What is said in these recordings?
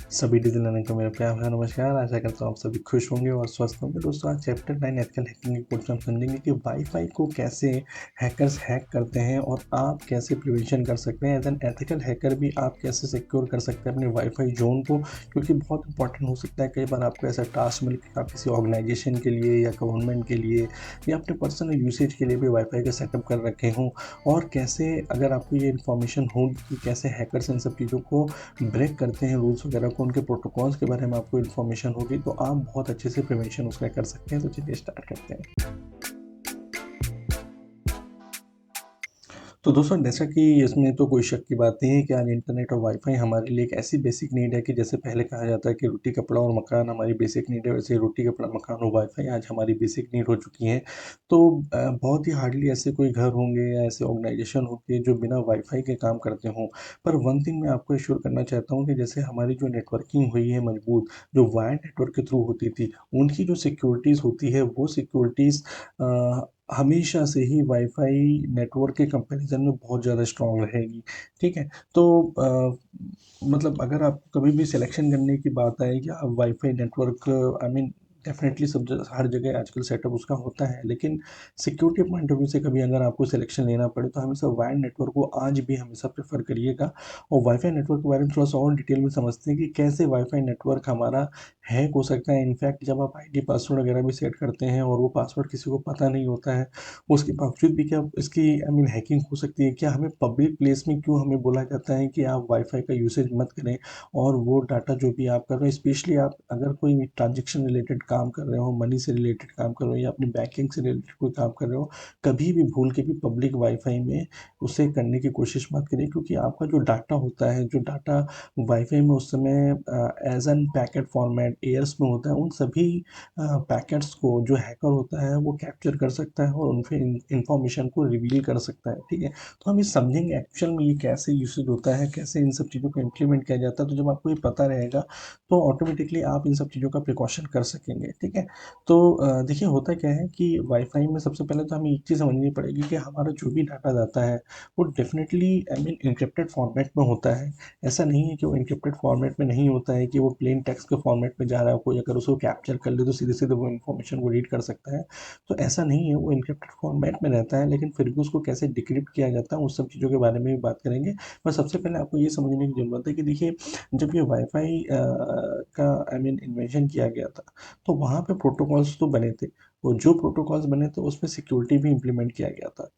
सभी digital learning को मेरा प्यार भरा नमस्कार। आशा करता हूँ आप सभी खुश होंगे और स्वस्थ होंगे। दोस्तों, आज चैप्टर 9 एथिकल हैकिंग के कोर्स में हम समझेंगे कि वाईफाई को कैसे हैकर्स हैक करते हैं और आप कैसे प्रिवेंशन कर सकते हैं। एज एन एथिकल हैकर भी आप कैसे सिक्योर कर सकते हैं अपने वाईफाई जोन को, क्योंकि बहुत इंपॉर्टेंट हो सकता है। कई बार आपको ऐसा टास्क मिले कि आप किसी ऑर्गेनाइजेशन के लिए या गवर्नमेंट के लिए या अपने पर्सनल यूसेज के लिए भी वाईफाई का सेटअप कर रखे हों, और कैसे अगर आपको ये इन्फॉर्मेशन होगी कि कैसे हैकर्स इन सब चीज़ों को ब्रेक करते हैं, रूल्स वगैरह को, उनके प्रोटोकॉल्स के बारे में आपको इन्फॉर्मेशन होगी, तो आप बहुत अच्छे से प्रिवेंशन उसका कर सकते हैं। तो चलिए स्टार्ट करते हैं। तो दोस्तों, जैसा कि इसमें तो कोई शक की बात नहीं है कि आज इंटरनेट और वाईफाई हमारे लिए एक ऐसी बेसिक नीड है कि जैसे पहले कहा जाता है कि रोटी कपड़ा और मकान हमारी बेसिक नीड है, वैसे रोटी कपड़ा मकान और वाईफाई आज हमारी बेसिक नीड हो चुकी हैं। तो बहुत ही हार्डली ऐसे कोई घर होंगे या ऐसे ऑर्गेनाइजेशन होंगे जो बिना वाईफाई के काम करते हों। पर वन थिंग मैं आपको एश्योर करना चाहता हूँ कि जैसे हमारी जो नेटवर्किंग हुई है मजबूत, जो वायर नेटवर्क के थ्रू होती थी, उनकी जो सिक्योरिटीज़ होती है वो सिक्योरिटीज़ हमेशा से ही वाईफ़ाई नेटवर्क के कंपैरिज़न में बहुत ज़्यादा स्ट्रॉन्ग रहेगी, ठीक है? तो मतलब अगर आप कभी भी सिलेक्शन करने की बात आए कि आप wifi network, I mean definitely सब ज हर जगह आजकल सेटअप उसका होता है, लेकिन सिक्योरिटी पॉइंट ऑफ व्यू से कभी अगर आपको सिलेक्शन लेना पड़े तो हमेशा वायर्ड नेटवर्क को आज भी हमेशा प्रेफ़र करिएगा। और वाईफ़ाई नेटवर्क के बारे में थोड़ा-सा और डिटेल में समझते हैं कि कैसे वाईफ़ाई नेटवर्क हमारा हैक हो सकता है। इनफैक्ट जब आप आईडी पासवर्ड वगैरह भी सेट करते हैं और वो पासवर्ड किसी को पता नहीं होता है, उसके बावजूद भी क्या इसकी आई मीन हैकिंग हो सकती है? क्या हमें पब्लिक प्लेस में क्यों हमें बोला जाता है कि आप वाईफ़ाई का यूसेज मत करें, और वो डाटा जो भी आप कर रहे हो, स्पेशली आप अगर कोई ट्रांज़ैक्शन रिलेटेड काम कर रहे हो, मनी से रिलेटेड काम कर रहे हो या अपनी बैंकिंग से रिलेटेड कोई काम कर रहे हो, कभी भी भूल के भी पब्लिक वाईफ़ाई में उसे करने की कोशिश मत करिए, क्योंकि आपका जो डाटा होता है, जो डाटा वाईफ़ाई में उस समय एज़ एन पैकेट फॉर्मेट एयर्स में होता है, उन सभी पैकेट्स को जो हैकर होता है वो कैप्चर कर सकता है और उनसे इंफॉर्मेशन को रिवील कर सकता है, ठीक है? तो हम ये समझेंगे एक्चुअल में ये कैसे यूसेज होता है, कैसे इन सब चीज़ों को इम्प्लीमेंट किया जाता है। तो जब आपको ये पता रहेगा तो ऑटोमेटिकली आप इन सब चीज़ों का प्रिकॉशन कर सकेंगे, ठीक है? तो देखिए होता क्या है कि वाईफाई में सबसे पहले तो हमें एक चीज़ समझनी पड़ेगी कि हमारा जो भी डाटा जाता है वो definitely I mean encrypted format में होता है। ऐसा नहीं है कि वो एन्क्रिप्टेड फॉर्मेट में नहीं होता है, कि वो प्लेन टेक्स्ट के फॉर्मेट में जा रहा है, कोई अगर उसको कैप्चर कर ले तो सीधे-सीधे वो इन्फॉर्मेशन को रीड कर सकता है। तो ऐसा नहीं है, वो एन्क्रिप्टेड फॉर्मेट में रहता है, लेकिन फिर भी उसको कैसे डिक्रिप्ट किया जाता है उस सब चीज़ों के बारे में भी बात करेंगे। पर सबसे पहले आपको ये समझने की ज़रूरत है कि देखिए, जब ये वाईफ़ाई का आई मीन इन्वेंशन किया गया था, तो वहाँ पे प्रोटोकॉल्स तो बने थे, और जो प्रोटोकॉल्स बने थे उसमें सिक्योरिटी भी इम्प्लीमेंट किया गया था।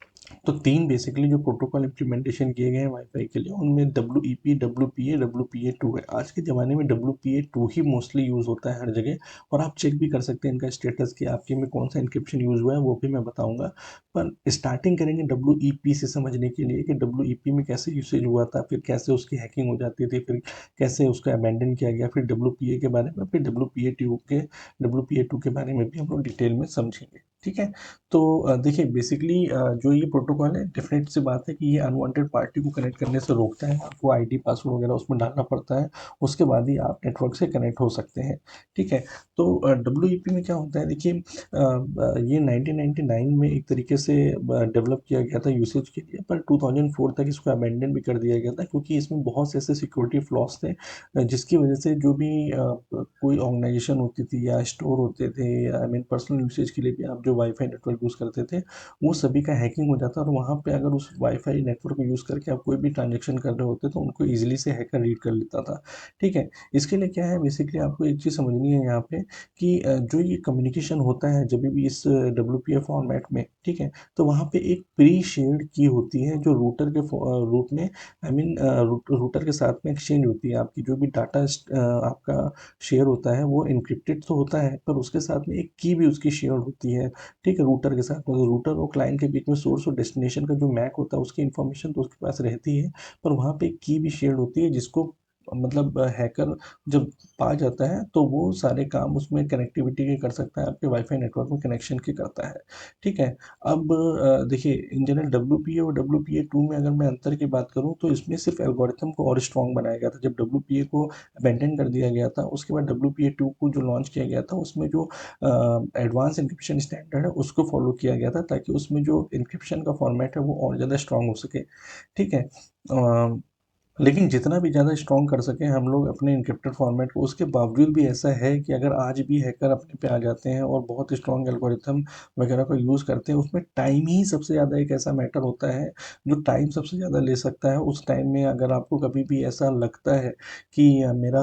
तो 3 बेसिकली जो प्रोटोकॉल इम्प्लीमेंटेशन किए गए हैं वाईफ़ाई के लिए, उनमें डब्ल्यूईपी, डब्ल्यूपीए, डब्ल्यूपीए2 है। आज के ज़माने में डब्ल्यूपीए2 ही मोस्टली यूज़ होता है हर जगह, और आप चेक भी कर सकते हैं इनका स्टेटस कि आपके में कौन-सा एन्क्रिप्शन यूज़ हुआ है, वो भी मैं बताऊँगा। पर स्टार्टिंग करेंगे डब्ल्यूईपी से समझने के लिए कि डब्ल्यूईपी में कैसे यूसेज हुआ था, फिर कैसे उसकी हैकिंग हो जाती थी, फिर कैसे उसको अबैंडन किया गया, फिर डब्ल्यूपीए के बारे में, फिर डब्ल्यूपीए2 के बारे में भी हम लोग डिटेल में समझेंगे, ठीक है? तो देखिए बेसिकली जो ये प्रोटोकॉल है, डेफ़िनेट सी बात है कि ये अनवांटेड पार्टी को कनेक्ट करने से रोकता है। आपको आईडी पासवर्ड वगैरह उसमें डालना पड़ता है, उसके बाद ही आप नेटवर्क से कनेक्ट हो सकते हैं, ठीक है? तो डब्ल्यूईपी में क्या होता है, देखिए ये 1999 में एक तरीके से डेवलप किया गया था यूसेज के लिए, पर 2004 तक इसको अबैंडन भी कर दिया गया था, क्योंकि इसमें बहुत से ऐसे सिक्योरिटी फ्लॉज़ थे जिसकी वजह से जो भी कोई ऑर्गेनाइजेशन होती थी या स्टोर होते थे, आई मीन पर्सनल यूसेज के लिए भी आप जो वाईफ़ाई नेटवर्क यूज़ करते थे, वो सभी का हैकिंग हो जाता, और वहाँ पे अगर उस वाईफ़ाई नेटवर्क को यूज़ करके आप कोई भी ट्रांज़ैक्शन कर रहे होते तो उनको ईज़िली से हैकर रीड कर लेता था, ठीक है? इसके लिए क्या है, बेसिकली आपको एक चीज़ समझनी है यहाँ पे कि जो ये कम्युनिकेशन होता है जभी भी इस डब्ल्यूपीए फॉर्मेट में, ठीक है? तो वहाँ पे एक प्री शेयर्ड की होती है जो रूटर के रूट में आई मीन रूटर के साथ में एक्सचेंज होती है। आपकी जो भी डाटा आपका शेयर होता है वो एन्क्रिप्टेड तो होता है, पर उसके साथ में एक की भी उसकी शेयर्ड होती है, ठीक है? रूटर के साथ में, तो रूटर और क्लाइंट के बीच में सोर्स और डेस्टिनेशन का जो मैक होता है उसकी इन्फॉर्मेशन तो उसके पास रहती है, पर वहाँ पे एक की भी शेयर्ड होती है, जिसको मतलब हैकर जब पा जाता है तो वो सारे काम उसमें कनेक्टिविटी के कर सकता है, आपके वाईफ़ाई नेटवर्क में कनेक्शन के करता है, ठीक है? अब देखिए इन जनरल डब्ल्यूपीए और डब्ल्यूपीए2 में अगर मैं अंतर की बात करूँ तो इसमें सिर्फ़ एल्गोरिथम को और स्ट्रॉन्ग बनाया गया था। जब डब्ल्यूपीए को अबैंडन कर दिया गया था, उसके बाद डब्ल्यूपीए2 को जो लॉन्च किया गया था, उसमें जो एडवांस एन्क्रिप्शन स्टैंडर्ड है उसको फ़ॉलो किया गया था, ताकि उसमें जो एन्क्रिप्शन का फ़ॉर्मेट है वो और ज़्यादा स्ट्रॉन्ग हो सके, ठीक है? लेकिन जितना भी ज़्यादा स्ट्रॉन्ग कर सकें हम लोग अपने एन्क्रिप्टेड फॉर्मेट को, उसके बावजूद भी ऐसा है कि अगर आज भी हैकर अपने पे आ जाते हैं और बहुत स्ट्रॉन्ग एल्गोरिथम वगैरह का यूज़ करते हैं, उसमें टाइम ही सबसे ज़्यादा एक ऐसा मैटर होता है जो टाइम सबसे ज़्यादा ले सकता है। उस टाइम में अगर आपको कभी भी ऐसा लगता है कि मेरा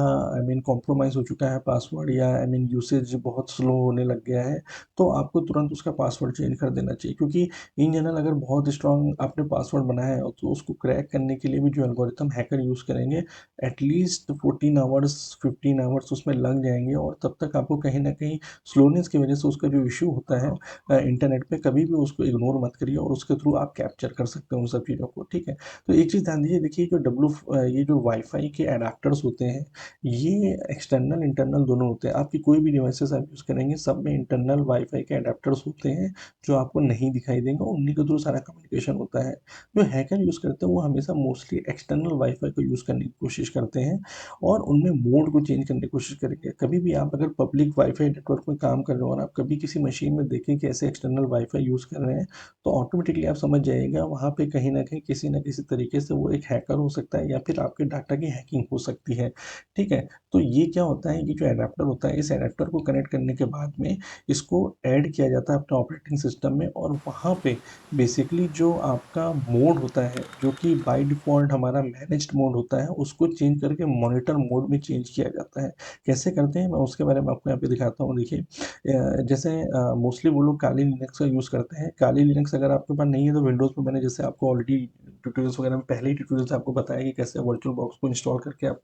कॉम्प्रोमाइज़ हो चुका है पासवर्ड, या यूसेज बहुत स्लो होने लग गया है, तो आपको तुरंत उसका पासवर्ड चेंज कर देना चाहिए। क्योंकि इन जनरल अगर बहुत स्ट्रॉन्ग आपने पासवर्ड बनाया है तो उसको क्रैक करने के लिए भी जो एल्गोरिथम हैकर यूज़ करेंगे, एटलीस्ट 14 आवर्स 15 आवर्स उसमें लग जाएंगे, और तब तक आपको कहीं ना कहीं स्लोनेस की वजह से उसका जो इशू होता है इंटरनेट पे, कभी भी उसको इग्नोर मत करिए और उसके थ्रू आप कैप्चर कर सकते हो उन सब चीज़ों को। ठीक है, तो एक चीज़ ध्यान दीजिए, देखिए जो ये जो वाईफाई के अडेप्टर्स होते हैं, ये एक्सटर्नल इंटरनल दोनों होते हैं। आपकी कोई भी डिवाइसेस आप यूज़ करेंगे, सब में इंटरनल वाईफाई के अडेप्टर्स होते हैं जो आपको नहीं दिखाई देंगे, उन्हीं के थ्रू सारा कम्युनिकेशन होता है। जो हैकर यूज़ करते हैं वो हमेशा मोस्टली एक्सटर्नल वाईफाई को यूज़ करने की कोशिश करते हैं, और उनमें मोड को चेंज करने की कोशिश करेंगे। कभी भी आप अगर पब्लिक वाईफाई नेटवर्क में काम कर रहे हो और आप कभी किसी मशीन में देखें कि ऐसे एक्सटर्नल वाईफाई यूज़ कर रहे हैं, तो ऑटोमेटिकली आप समझ जाइएगा वहाँ पे कहीं न किसी तरीके से वो एक हैकर हो सकता है, या फिर आपके डाटा की हैकिंग हो सकती है। ठीक है? तो ये क्या होता है, ये जो एडेप्टर होता है, इस एडेप्टर को कनेक्ट करने के बाद में इसको ऐड किया जाता है अपने ऑपरेटिंग सिस्टम में, और वहाँ पे बेसिकली जो आपका मोड होता है, जो कि बाय डिफ़ॉल्ट हमारा मैनेज्ड मोड होता है, उसको चेंज करके मॉनिटर मोड में चेंज किया जाता है। कैसे करते हैं, मैं उसके बारे में आपको यहाँ पे दिखाता हूँ। देखिए जैसे मोस्टली वो लोग काली लिनक्स का यूज़ करते हैं। काली लिनक्स अगर आपके पास नहीं है तो विंडोज़ में मैंने जैसे आपको ऑलरेडी ट्यूटोरियल्स वगैरह में पहले ही ट्यूटोरियल्स आपको बताया कि कैसे वर्चुअल बॉक्स को इंस्टॉल करके आप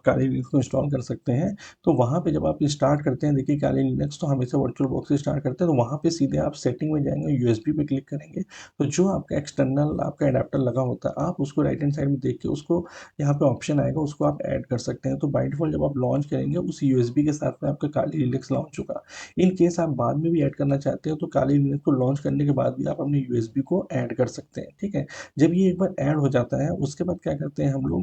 काली लिनक्स को इंस्टॉल कर सकते हैं। तो वहाँ पे जब आप स्टार्ट करते हैं, देखिए काली लिनक्स तो हमेशा वर्चुअल बॉक्स से स्टार्ट करते हैं, तो वहाँ पे सीधे आप सेटिंग में जाएँगे, यूएसबी पे क्लिक करेंगे, तो जो आपका एक्सटर्नल आपका एडाप्टर लगा होता है, आप उसको राइट हैंड साइड में देख के उसको यहाँ पे ऑप्शन आएगा, उसको आप ऐड कर सकते हैं। तो बाय डिफ़ॉल्ट जब आप लॉन्च करेंगे, उस यूएसबी के साथ में आपका काली लिनक्स लॉन्च होगा। इन केस आप बाद में भी ऐड करना चाहते हो, तो काली लिनक्स को लॉन्च करने के बाद भी आप अपने यूएसबी को ऐड कर सकते हैं। ठीक है? जब ये एक बार ऐड हो जाता है, उसके बाद क्या करते हैं हम लोग,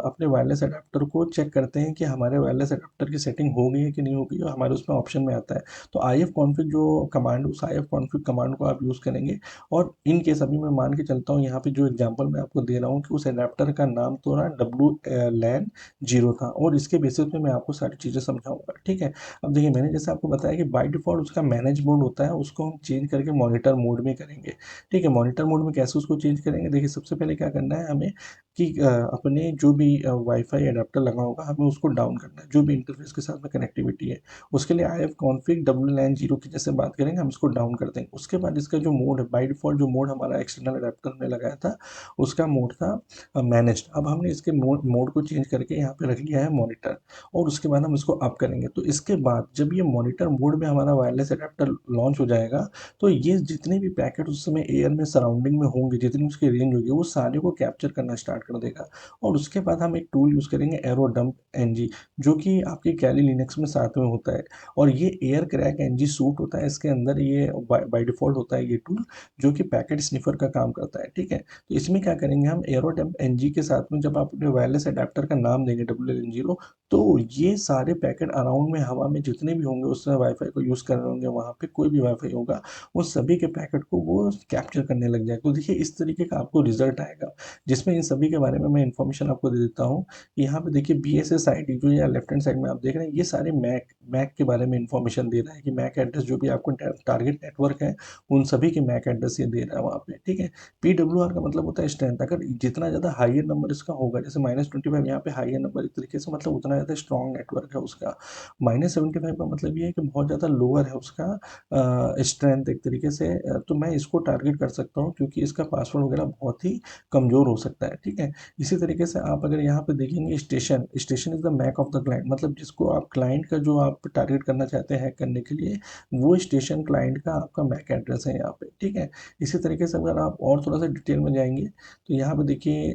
अपने वायरलेस एडाप्टर को चेक करते हैं कि हमारे वायरलेस एडाप्टर की सेटिंग हो गई है कि नहीं हो गई है, और हमारे उसमें ऑप्शन में आता है। तो ifconfig जो कमांड, उस ifconfig कमांड को आप यूज़ करेंगे, और इन केस अभी मैं मान के चलता हूँ, यहाँ पे जो एग्जांपल मैं आपको दे रहा हूँ कि उस एडाप्टर का नाम तो ना WLAN 0 था, और इसके बेसिस पे मैं आपको सारी चीज़ें समझाऊंगा। ठीक है? अब देखिए, मैंने जैसे आपको बताया कि बाय डिफ़ॉल्ट उसका मैनेज मोड होता है, उसको हम चेंज करके मॉनिटर मोड में करेंगे। ठीक है? मॉनिटर मोड में कैसे उसको चेंज करेंगे, देखिए सबसे पहले क्या करना है हमें कि अपने जो भी वाईफ़ाई एडाप्टर लगा होगा, हमें उसको डाउन करना है, जो भी इंटरफ़ेस के साथ में कनेक्टिविटी है। उसके लिए ifconfig WLAN 0 की जैसे बात करेंगे, हम इसको डाउन कर देंगे। उसके बाद इसका जो मोड है, बाय डिफ़ॉल्ट जो मोड हमारा एक्सटर्नल एडाप्टर में लगाया था, उसका मोड था मैनेज्ड। अब हमने इसके मोड मोड को चेंज करके यहाँ पे रख लिया है मॉनिटर, और उसके बाद हम इसको अप करेंगे। तो इसके बाद जब ये मॉनिटर मोड में हमारा वायरलेस एडाप्टर लॉन्च हो जाएगा, तो ये जितने भी पैकेट उस समय एयर में सराउंडिंग में होंगे, जितनी उसकी रेंज होगी, वो सारे को कैप्चर करना स्टार्ट कर देगा। और उसके बाद हम एक टूल यूज़ करेंगे, एरोडंप एनजी, जो कि आपके कैली लिनक्स में साथ में होता है, और ये एयर क्रैक एनजी सूट होता है। इसके अंदर ये बाय डिफ़ॉल्ट होता है ये टूल, जो कि पैकेट स्निफर का काम करता है। ठीक है? तो इसमें क्या करेंगे हम, एरोडंप एनजी के साथ में जब आप अपने वायरलेस एडाप्टर का नाम देंगे WLAN 0, तो ये सारे पैकेट अराउंड में हवा में जितने भी होंगे, उस समय वाईफ़ाई को यूज़ कर रहे होंगे, वहाँ पे कोई भी वाईफ़ाई होगा, उन सभी के पैकेट को वो कैप्चर करने लग जाएगा। तो देखिए इस तरीके का आपको रिजल्ट आएगा, जिसमें इन सभी के बारे में मैं इन्फॉर्मेशन आपको दे देता हूँ। यहाँ पे देखिए BSS ID जो या लेफ्ट हैंड साइड में आप देख रहे हैं, ये सारे मैक मैक के बारे में इन्फॉर्मेशन दे रहा है कि मैक एड्रेस जो भी आपको टारगेट नेटवर्क है, उन सभी के मैक एड्रेस ये दे रहा है वहाँ पे। ठीक है? PWR का मतलब होता है स्ट्रेंथ। अगर जितना ज़्यादा हाइयर नंबर इसका होगा, जैसे -25 यहाँ पे हाइयर नंबर, एक तरीके से मतलब उतना ज़्यादा स्ट्रॉन्ग नेटवर्क है उसका। -75 का मतलब ये है कि बहुत ज़्यादा लोअर है उसका स्ट्रेंथ एक तरीके से। तो मैं इसको टारगेट कर सकता हूँ, क्योंकि इसका पासवर्ड वगैरह बहुत ही कमज़ोर हो सकता है। ठीक है? इसी तरीके से आप अगर यहाँ पे देखेंगे, station station is the MAC of the client, मतलब जिसको आप क्लाइंट का जो आप टारगेट करना चाहते हैं हैक करने के लिए, वो स्टेशन क्लाइंट का आपका मैक एड्रेस है यहाँ पे। ठीक है? इसी तरीके से अगर आप और थोड़ा सा डिटेल में जाएंगे, तो यहाँ पे देखिए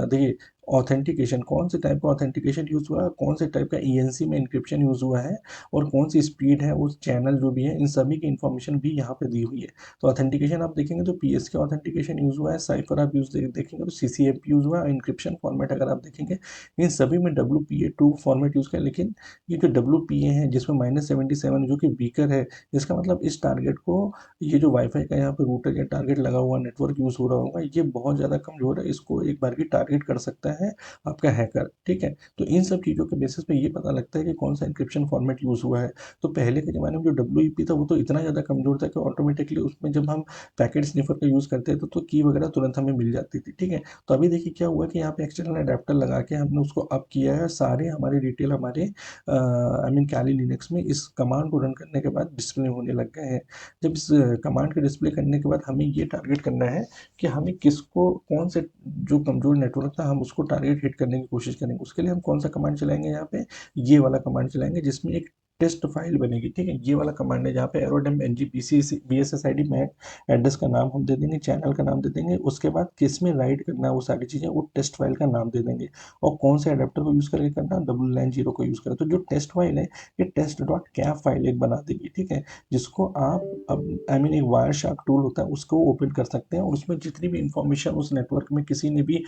देखिए ऑथेंटिकेशन, कौन से टाइप का ऑथेंटिकेशन यूज़ हुआ है, कौन से टाइप का ईएनसी में इंक्रिप्शन यूज़ हुआ है, और कौन सी स्पीड है, उस चैनल जो भी है, इन सभी की इन्फॉर्मेशन भी यहाँ पे दी हुई है। तो ऑथेंटिकेशन आप देखेंगे तो पीएसके ऑथेंटिकेशन यूज़ हुआ है, साइफर आप देखेंगे तो सीसीएफ यूज़ हुआ है, इंक्रिप्शन फॉर्मेट अगर आप देखेंगे इन सभी में WPA2 फॉर्मेट यूज़ किया। लेकिन ये जो WPA है जिसमें -77 जो कि वीकर है, इसका मतलब इस टारगेट को, ये जो वाईफाई का यहाँ पे रूटर या टारगेट लगा हुआ नेटवर्क यूज़ हो रहा होगा, ये बहुत ज़्यादा कमज़ोर है, इसको एक बार की टारगेट कर सकता है आपका हैकर, ठीक है। तो इन सब चीज़ों के बेसिस पे ये पता लगता है कि कौन सा इंक्रिप्शन फॉर्मेट यूज़ हुआ है। तो पहले के ज़माने में जो WEP था वो तो इतना ज़्यादा कमज़ोर था कि ऑटोमेटिकली उसमें जब हम पैकेट स्निफर का यूज़ करते थे तो की वगैरह तुरंत हमें मिल जाती थी, ठीक है। तो अभी देखिए क्या हुआ कि यहाँ पे एक्सटर्नल अडेप्टर लगा के हमने उसको अप किया है, सारे हमारे डिटेल हमारे आई मीन कैली लिनक्स में इस कमांड को रन करने के बाद डिस्प्ले होने लग गए हैं। जब इस कमांड के डिस्प्ले करने के बाद हमें ये टारगेट करना है कि हमें किसको, कौन से जो कमज़ोर नेटवर्क था हम उसको टारगेट हिट करने की कोशिश करेंगे। उसके लिए हम कौन सा कमांड चलाएंगे, यहाँ पे ये वाला कमांड चलाएंगे जिसमें एक टेस्ट फाइल बनेगी, ठीक है। ये वाला कमांड है जहाँ पे एरोडेम ngpc bssid मैक एड्रेस का नाम हम दे देंगे, चैनल का नाम दे देंगे, उसके बाद किस में राइट करना है वो सारी चीज़ें, वो टेस्ट फाइल का नाम दे देंगे, और कौन से अडेप्टर को यूज़ करके करना, डबल लाइन जीरो को यूज़ करें। तो जो टेस्ट फाइल है ये टेस्ट डॉट कैप फाइल एक बना देगी, ठीक है, जिसको आप अब आई मीन एक वायर शार्क टूल होता है उसको ओपन कर सकते हैं, और उसमें जितनी भी इंफॉर्मेशन उस नेटवर्क में किसी ने भी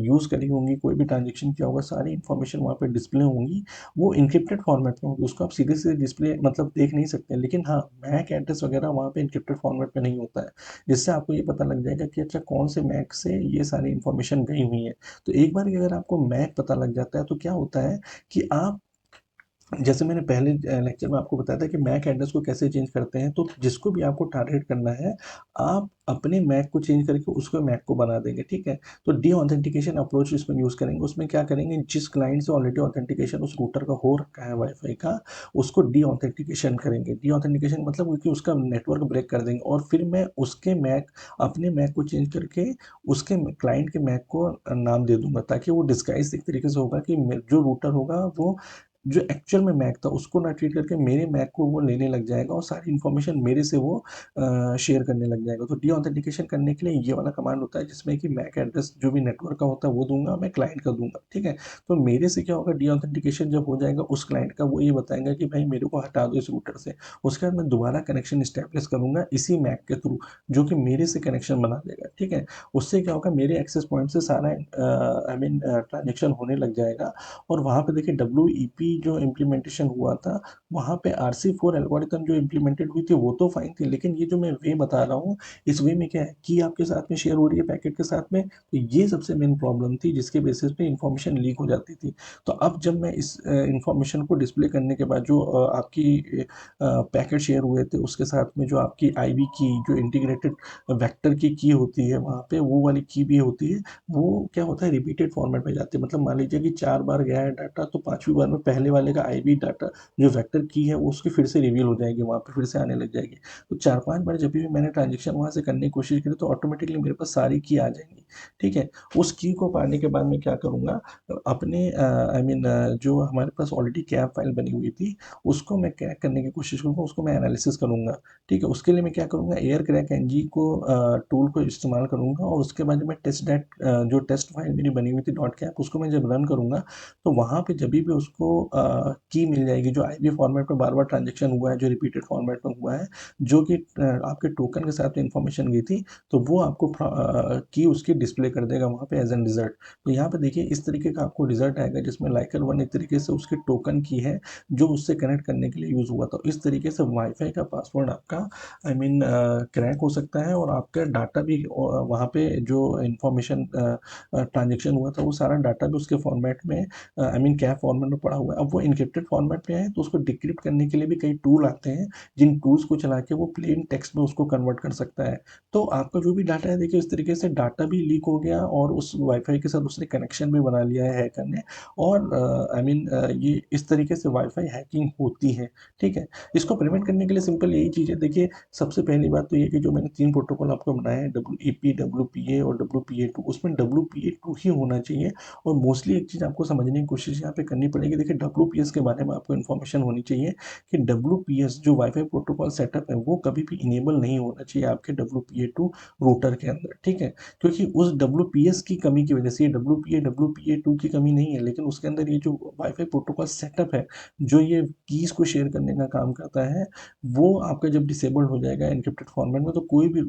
यूज़ करी होंगी, कोई भी ट्रांजेक्शन किया होगा, सारी इंफॉर्मेशन वहाँ पे डिस्प्ले होंगी। वो इंक्रिप्टेड फॉर्मेट में होगी, उसको आप सीधे सीधे डिस्प्ले मतलब देख नहीं सकते हैं, लेकिन हाँ मैक एड्रेस वगैरह वहाँ पे इंक्रिप्टेड फॉर्मेट में नहीं होता है, जिससे आपको ये पता लग जाएगा कि अच्छा कौन से मैक से ये सारी इंफॉर्मेशन गई हुई है। तो एक बार अगर आपको मैक पता लग जाता है तो क्या होता है कि आप, जैसे मैंने पहले लेक्चर में आपको बताया था कि मैक एड्रेस को कैसे चेंज करते हैं, तो जिसको भी आपको टारगेट करना है, आप अपने मैक को चेंज करके उसको मैक को बना देंगे, ठीक है। तो डी ऑथेंटिकेशन अप्रोच इसमें यूज़ करेंगे। उसमें क्या करेंगे, जिस क्लाइंट से ऑलरेडी ऑथेंटिकेशन उस रूटर का हो रखा है वाईफाई का, उसको डी ऑथेंटिकेशन करेंगे। डी ऑथेंटिकेशन मतलब कि उसका नेटवर्क ब्रेक कर देंगे, और फिर मैं उसके मैक, अपने मैक को चेंज करके उसके क्लाइंट के मैक को नाम दे दूंगा, ताकि वो डिस्गाइज एक तरीके से होगा कि जो रूटर होगा वो जो एक्चुअल में मैक था उसको ना ट्रीट करके मेरे मैक को वो लेने लग जाएगा, और सारी इन्फॉर्मेशन मेरे से वो शेयर करने लग जाएगा। तो डी ऑथेंटिकेशन करने के लिए ये वाला कमांड होता है जिसमें कि मैक एड्रेस जो भी नेटवर्क का होता है वो दूंगा, मैं क्लाइंट का दूंगा, ठीक है। तो मेरे से क्या होगा, डी ऑथेंटिकेशन जब हो जाएगा उस क्लाइंट का, वो ये बताएगा कि भाई मेरे को हटा दो इस रूटर से। उसके बाद मैं दोबारा कनेक्शन स्टैब्लिश करूंगा इसी मैक के थ्रू, जो कि मेरे से कनेक्शन बना देगा, ठीक है। उससे क्या होगा, मेरे एक्सेस पॉइंट से सारा आई मीन ट्रांजेक्शन होने लग जाएगा। और वहाँ पे देखिए WEP जो इम्प्लीमेंटेशन हुआ था, वहाँ पे RC4 एल्गोरिथम जो इम्प्लीमेंटेड हुई थी वो तो फाइन थी, लेकिन ये जो मैं वे बता रहा हूँ, इस वे में क्या है कि आपके साथ में शेयर हो रही है पैकेट के साथ में, तो ये सबसे मेन प्रॉब्लम थी जिसके बेसिस पे इंफॉर्मेशन लीक हो जाती थी। तो अब जब मैं इस इंफॉर्मेशन को डिस्प्ले करने के बाद जो आपकी पैकेट शेयर हुए थे उसके साथ में जो आपकी IB की जो इंटीग्रेटेड वेक्टर की होती है, वहाँ पे वो वाली की भी होती है, वो क्या होता है रिपीटेड फॉर्मेट में जाती है। मतलब मान लीजिए कि 4 बार गया है डाटा, तो 5वीं बार में पहले वाले का IB डाटा जो वेक्टर की है वो उसकी फिर से रिवील हो जाएगी, वहाँ पे फिर से आने लग जाएगी। तो 4-5 बार जब भी मैंने ट्रांजेक्शन वहाँ से करने की कोशिश करी तो ऑटोमेटिकली मेरे पास सारी की आ जाएंगी, ठीक है। उस की को पाने के बाद मैं क्या करूँगा, अपने आई मीन जो हमारे पास ऑलरेडी कैप फाइल बनी हुई थी उसको मैं क्रैक करने की कोशिश करूँगा, उसको मैं एनालिसिस करूँगा, ठीक है। उसके लिए मैं क्या करूँगा, एयर क्रैक NG को टूल को इस्तेमाल करूँगा, और उसके बाद जब मैं टेस्ट डेट जो टेस्ट फाइल मेरी बनी हुई थी डॉट कैप, उसको मैं जब रन करूँगा तो वहाँ पे जब भी उसको की मिल जाएगी जो IB फॉर्मेट में बार बार ट्रांजेक्शन हुआ है, जो रिपीटेड फॉर्मेट में हुआ है, जो कि आपके टोकन के साथ इन्फॉर्मेशन गई थी, तो वो आपको की उसकी डिस्प्ले कर देगा वहाँ पे एज एन रिजल्ट। तो यहाँ पे देखिए इस तरीके का आपको रिजल्ट आएगा जिसमें लाइकर वन एक तरीके से उसके टोकन की है जो उससे कनेक्ट करने के लिए यूज़ हुआ था। इस तरीके से वाईफाई का पासवर्ड आपका आई मीन क्रैक हो सकता है, और आपका डाटा भी वहाँ पे जो इंफॉर्मेशन ट्रांजेक्शन हुआ था वो सारा डाटा भी उसके फॉर्मेट में आई मीन कैप फॉर्मेट में पड़ा हुआ है। अब वो इनक्रिप्टेड फॉर्मेट में है तो उसको डिक्रिप्ट करने के लिए भी कई टूल आते हैं, जिन टूल्स को चला के वो प्लेन टेक्स्ट में उसको कन्वर्ट कर सकता है। तो आपका जो भी डाटा है देखिए इस तरीके से डाटा भी लीक हो गया, और उस वाईफाई के साथ उसने कनेक्शन भी बना लिया है हैकर ने, और आई मीन ये इस तरीके से वाईफाई हैकिंग होती है, ठीक है। इसको प्रिवेंट करने के लिए सिंपल यही चीज़ है, देखिए सबसे पहली बात तो ये कि जो मैंने 3 प्रोटोकॉल आपको बनाए हैं, WEP, WPA और WPA2, उसमें WPA2 ही होना चाहिए। और मोस्टली एक चीज़ आपको समझने की कोशिश यहाँ पे करनी पड़ेगी, देखिए डब्ल्यूपीएस के बारे में आपको इन्फॉर्मेशन होनी चाहिए कि डब्ल्यूपीएस जो वाईफाई प्रोटोकॉल सेटअप है वो कभी भी इनेबल नहीं होना चाहिए आपके WPA2 रूटर के अंदर, ठीक है, क्योंकि उस WPS की कमी की वजह से, ये WPA2 की कमी नहीं है, लेकिन उसके अंदर ये जो वाईफाई प्रोटोकॉल सेटअप है जो ये कीज़ को शेयर करने का काम करता है, वो आपका जब डिसेबल्ड हो जाएगा एन्क्रिप्टेड फॉर्मेट में, तो कोई भी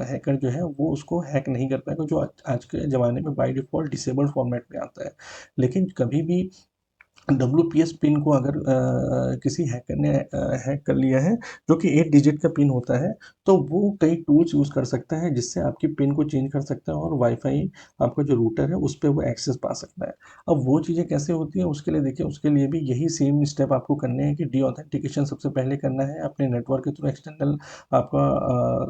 हैकर जो है वो उसको हैक नहीं कर पाएगा, जो आज के ज़माने में बाय डिफ़ॉल्ट डिसेबल्ड फॉर्मेट में आता है। लेकिन कभी भी WPS पिन को अगर किसी हैकर ने हैक कर लिया है, जो कि 8 डिजिट का पिन होता है, तो वो कई टूल्स यूज़ कर सकता है जिससे आपकी पिन को चेंज कर सकता है और वाईफ़ाई आपका जो रूटर है उस पे वो एक्सेस पा सकता है। अब वो चीज़ें कैसे होती हैं, उसके लिए देखिए, उसके लिए भी यही सेम स्टेप आपको करने हैं कि डीऑथेंटिकेशन सबसे पहले करना है अपने नेटवर्क के थ्रू। एक्सटर्नल आपका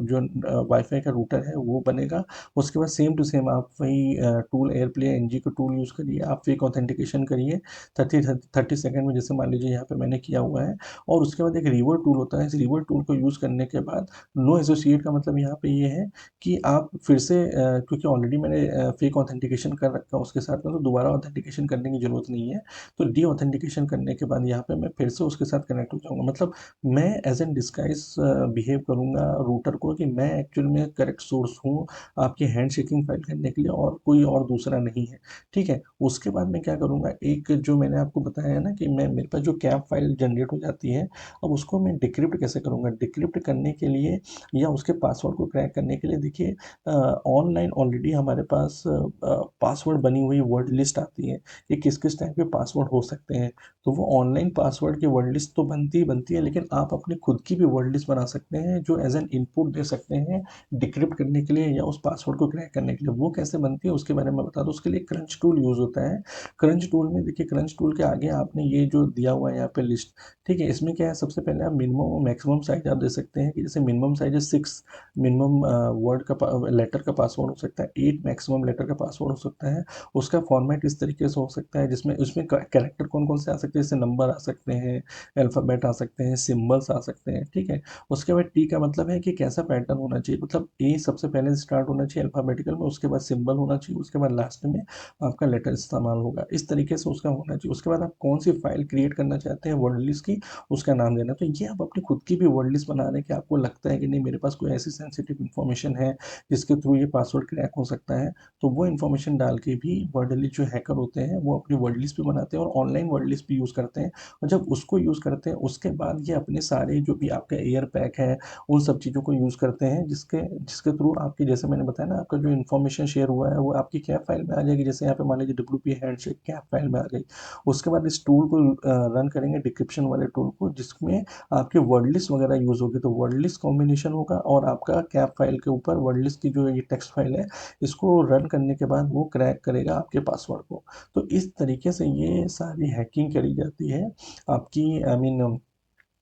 जो वाईफ़ाई का रूटर है वो बनेगा। उसके बाद सेम टू सेम आप वही टूल एयरप्ले एनजी का टूल यूज़ करिए, आप फेक ऑथेंटिकेशन करिए 30 सेकंड में, जैसे मान लीजिए यहाँ पे मैंने किया हुआ है। और उसके बाद एक रिवर टूल होता है, इस रिवर टूल को यूज़ करने के बाद नो एसोसिएट का मतलब यहाँ पे ये है कि आप फिर से क्योंकि ऑलरेडी मैंने फेक ऑथेंटिकेशन कर रखा है उसके साथ में, तो दोबारा ऑथेंटिकेशन करने की ज़रूरत नहीं है। तो डी ऑथेंटिकेशन करने के बाद यहाँ पे मैं फिर से उसके साथ कनेक्ट हो जाऊँगा, मतलब मैं एज एन डिस्गाइज बिहेव करूँगा रूटर को कि मैं एक्चुअल में करेक्ट सोर्स हूँ आपकी हैंड शेकिंग फाइल करने के लिए, और कोई और दूसरा नहीं है, ठीक है। उसके बाद मैं क्या करूँगा, एक जो मैंने आपको बताया है ना कि मैं मेरे पास जो कैप फाइल जनरेट हो जाती है, अब उसको मैं डिक्रिप्ट कैसे करूँगा। डिक्रिप्ट करने के लिए या उसके पासवर्ड को क्रैक करने के लिए देखिए, ऑनलाइन ऑलरेडी हमारे पास पासवर्ड बनी हुई वर्ड लिस्ट आती है कि किस किस टाइप के पासवर्ड हो सकते हैं। तो वो ऑनलाइन पासवर्ड की वर्ड लिस्ट तो बनती ही बनती है, लेकिन आप अपनी खुद की भी वर्ड लिस्ट बना सकते हैं जो एज एन इनपुट दे सकते हैं डिक्रिप्ट करने के लिए या उस पासवर्ड को क्रैक करने के लिए। वो कैसे बनती है उसके बारे में बता दो। उसके लिए क्रंच टूल यूज़ होता है। क्रंच टूल में देखिए, क्रंच टूल के आगे आपने ये जो दिया हुआ है यहाँ पे लिस्ट, ठीक है, इसमें क्या है, सबसे पहले आप मिनिमम और मैक्सिमम साइज आप दे सकते हैं कि जैसे मिनिमम साइज है 6 मिनिमम वर्ड का लेटर का पासवर्ड हो सकता है, 8 मैक्सिमम लेटर का पासवर्ड हो सकता है। उसका फॉर्मेट इस तरीके से हो सकता है जिसमें उसमें कैरेक्टर कौन कौन से आ सकते हैं, जैसे नंबर आ सकते हैं, अल्फ़ाबेट आ सकते हैं, सिम्बल्स आ सकते हैं, ठीक है। उसके बाद टी का मतलब है कि कैसा पैटर्न होना चाहिए, मतलब ए सबसे पहले स्टार्ट होना चाहिए अल्फ़ाबेटिकल में, उसके बाद सिंबल होना चाहिए, उसके बाद लास्ट में आपका लेटर इस्तेमाल होगा, इस तरीके से उसका होना चाहिए। उसके बाद आप कौन सी फाइल क्रिएट करना चाहते हैं वर्ड लिस्ट की, उसका नाम देना। तो ये आप अपनी खुद की भी वर्ड लिस्ट बना रहे हैं कि आपको लगता है कि नहीं मेरे पास कोई ऐसी सेंसिटिव इन्फॉर्मेशन है जिसके थ्रू ये पासवर्ड क्रैक हो सकता है, तो वो इन्फॉर्मेशन डाल के भी वर्ड लिस्ट जो हैकर होते हैं वो अपनी वर्ड लिस्ट भी बनाते हैं और ऑनलाइन वर्ड लिस्ट भी यूज़ करते हैं। और जब उसको यूज़ करते हैं उसके बाद ये अपने सारे जो भी आपका एयर पैक है उन सब चीज़ों को यूज़ करते हैं, जिसके जिसके थ्रू आपकी, जैसे मैंने बताया ना, आपका जो इन्फॉर्मेशन शेयर हुआ है वो आपकी कैप फाइल में आ जाएगी। जैसे यहाँ पे मान लीजिए WP हैंडशेक कैप फाइल में आ गई। उसके बाद इस टूल को रन करेंगे, डिक्रिप्शन वाले टूल को, जिसमें आपकी वर्ड लिस्ट वगैरह यूज़ होगी, तो वर्ड लिस्ट कॉम्बिनेशन होगा और आपका कैप फाइल के ऊपर वर्ड लिस्ट की जो ये टेक्स्ट फाइल है, इसको रन करने के बाद वो क्रैक करेगा आपके पासवर्ड को। तो इस तरीके से ये सारी हैकिंग करी जाती है आपकी, आई मीन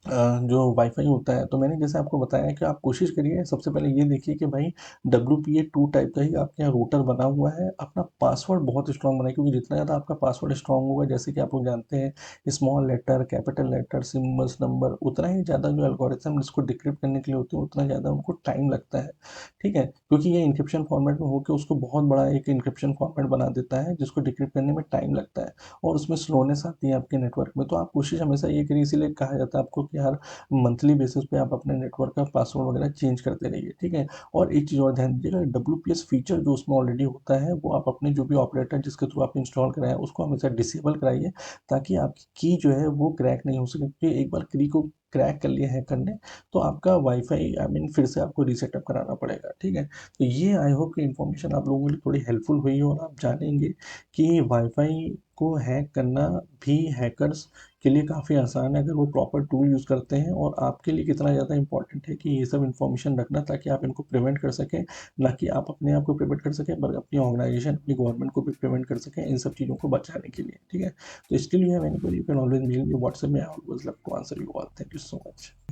जो वाईफ़ाई होता है। तो मैंने जैसे आपको बताया कि आप कोशिश करिए, सबसे पहले ये देखिए कि भाई WPA2 टाइप का ही आपके यहाँ रूटर बना हुआ है। अपना पासवर्ड बहुत स्ट्रॉन्ग बनाइए, क्योंकि जितना ज़्यादा आपका पासवर्ड स्ट्रॉन्ग होगा, जैसे कि आप लोग जानते हैं, small letter, capital letter, symbols, number, उतना ही ज़्यादा जो एल्गोरिथम इसको डिक्रिप्ट करने के लिए होते हैं, उतना ज़्यादा उनको टाइम लगता है, ठीक है? क्योंकि ये एन्क्रिप्शन फॉर्मेट में होके उसको बहुत बड़ा एक एन्क्रिप्शन फॉर्मेट बना देता है, जिसको डिक्रिप्ट करने में टाइम लगता है और उसमें स्लोनेस आती है आपके नेटवर्क में। तो आप कोशिश हमेशा ये करिए, इसीलिए कहा जाता है आपको कि यार मंथली बेसिस पे आप अपने नेटवर्क का पासवर्ड वगैरह चेंज करते रहिए, ठीक है। और एक चीज़ और ध्यान दीजिएगा, WPS फीचर जो उसमें ऑलरेडी होता है वो आप अपने जो भी ऑपरेटर जिसके थ्रू आप इंस्टॉल कराएं उसको हमेशा डिसेबल कराइए, ताकि आपकी की जो है वो क्रैक नहीं हो सके, क्योंकि एक बार की को क्रैक कर लिया हैकर ने तो आपका वाईफाई, आई मीन, फिर से आपको रीसेटअप कराना पड़ेगा, ठीक है। तो ये आई होप कि इन्फॉर्मेशन आप लोगों के लिए थोड़ी हेल्पफुल हुई और आप जानेंगे कि वाईफाई को हैक करना भी हैकर्स के लिए काफ़ी आसान है अगर वो प्रॉपर टूल यूज़ करते हैं, और आपके लिए कितना ज़्यादा इंपॉर्टेंट है कि ये सब इन्फॉर्मेशन रखना, ताकि आप इनको प्रिवेंट कर सकें। ना कि आप अपने आप को प्रिवेंट कर सकें, बल्कि अपनी ऑर्गेनाइजेशन, अपनी गवर्नमेंट को भी प्रिवेंट कर सकें इन सब चीज़ों को बचाने के लिए, ठीक है। तो still you have any query, you can always mail me WhatsApp में, I always love to answer you all. Thank you so much.